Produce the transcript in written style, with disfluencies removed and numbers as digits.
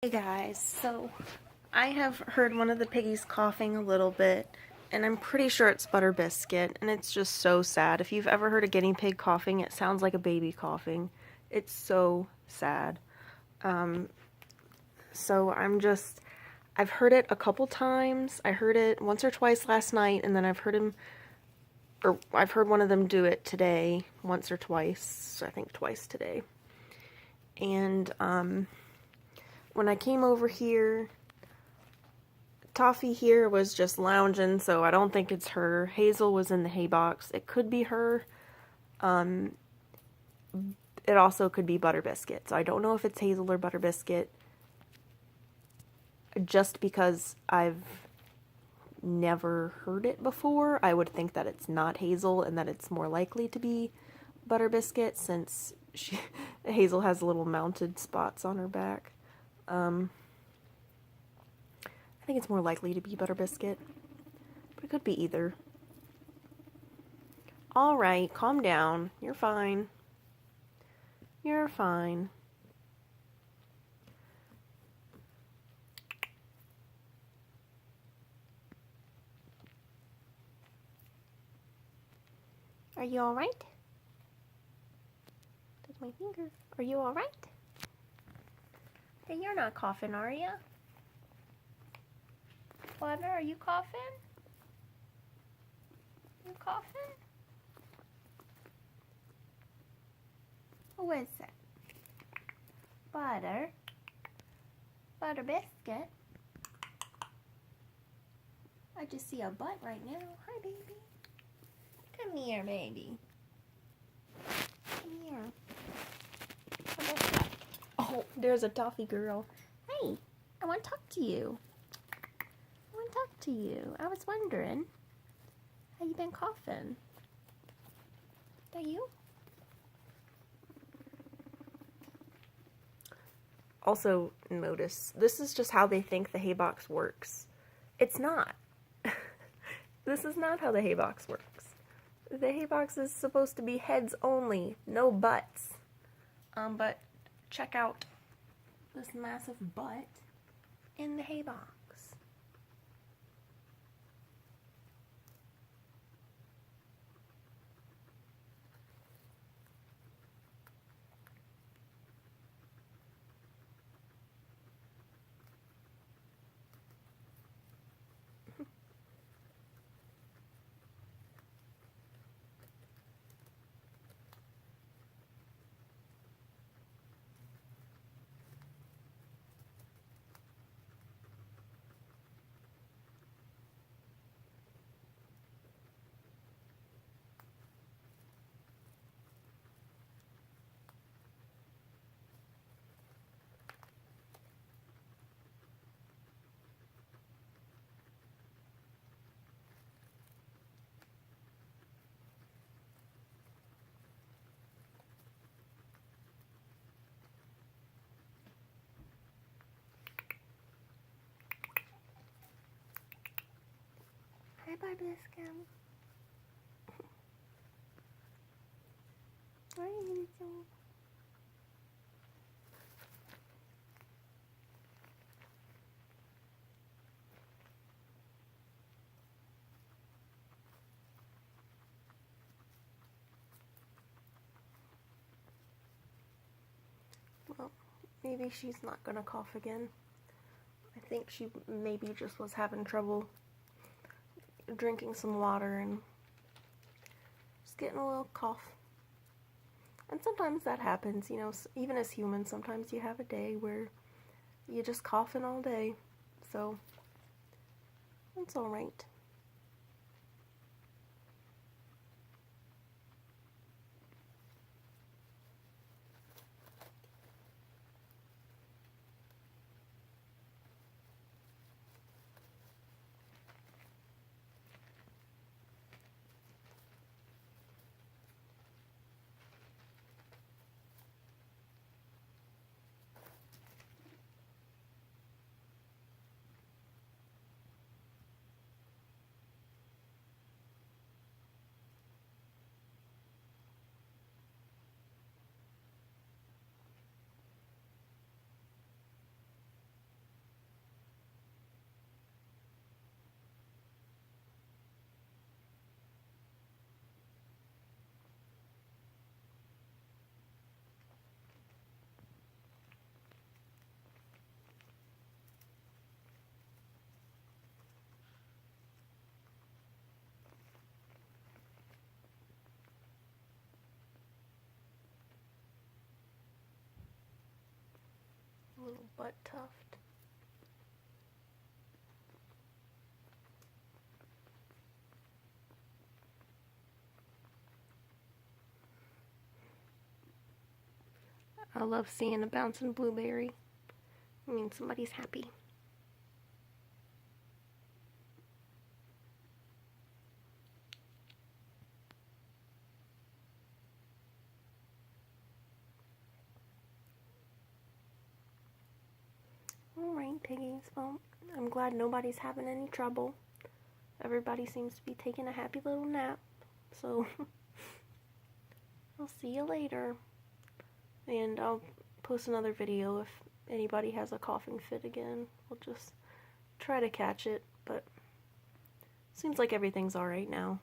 Hey guys, so I have heard one of the piggies coughing a little bit, and I'm pretty sure it's Butter Biscuit, and it's just so sad. If you've ever heard a guinea pig coughing, it sounds like a baby coughing. It's so sad. Um, so I've heard it a couple times. I heard it once or twice last night, and then I've heard one of them do it today, once or twice, I think twice today. And, when I came over here, Toffee here was just lounging, so I don't think it's her. Hazel was in the hay box. It could be her. It also could be Butter Biscuit. So I don't know if it's Hazel or Butter Biscuit. Just because I've never heard it before, I would think that it's not Hazel and that it's more likely to be Butter Biscuit since Hazel has little mounted spots on her back. I think it's more likely to be Butter Biscuit, but it could be either. Alright, calm down. You're fine. You're fine. Are you alright? That's my finger. Are you alright? Hey, you're not coughing, are you? Butter, are you coughing? You coughing? Who is it? Butter? Butter Biscuit? I just see a butt right now. Hi, baby. Come here, baby. Come here. Oh, there's a toffee girl. Hey, I want to talk to you. I was wondering how you been coughing. Is that you? Also, notice, this is just how they think the hay box works. It's not. This is not how the hay box works. The hay box is supposed to be heads only, no butts. But check out this massive butt in the hay box. Hi, Butter Biscuit. What are you gonna do? Well, maybe she's not gonna cough again. I think she maybe just was having trouble drinking some water and just getting a little cough. And sometimes that happens, you know, even as humans, sometimes you have a day where you're just coughing all day. So, it's alright. Little butt tuft. I love seeing a bouncing blueberry. I mean, somebody's happy. Alright, piggies. Well, I'm glad nobody's having any trouble. Everybody seems to be taking a happy little nap. So, I'll see you later. And I'll post another video if anybody has a coughing fit again. We'll just try to catch it, but seems like everything's alright now.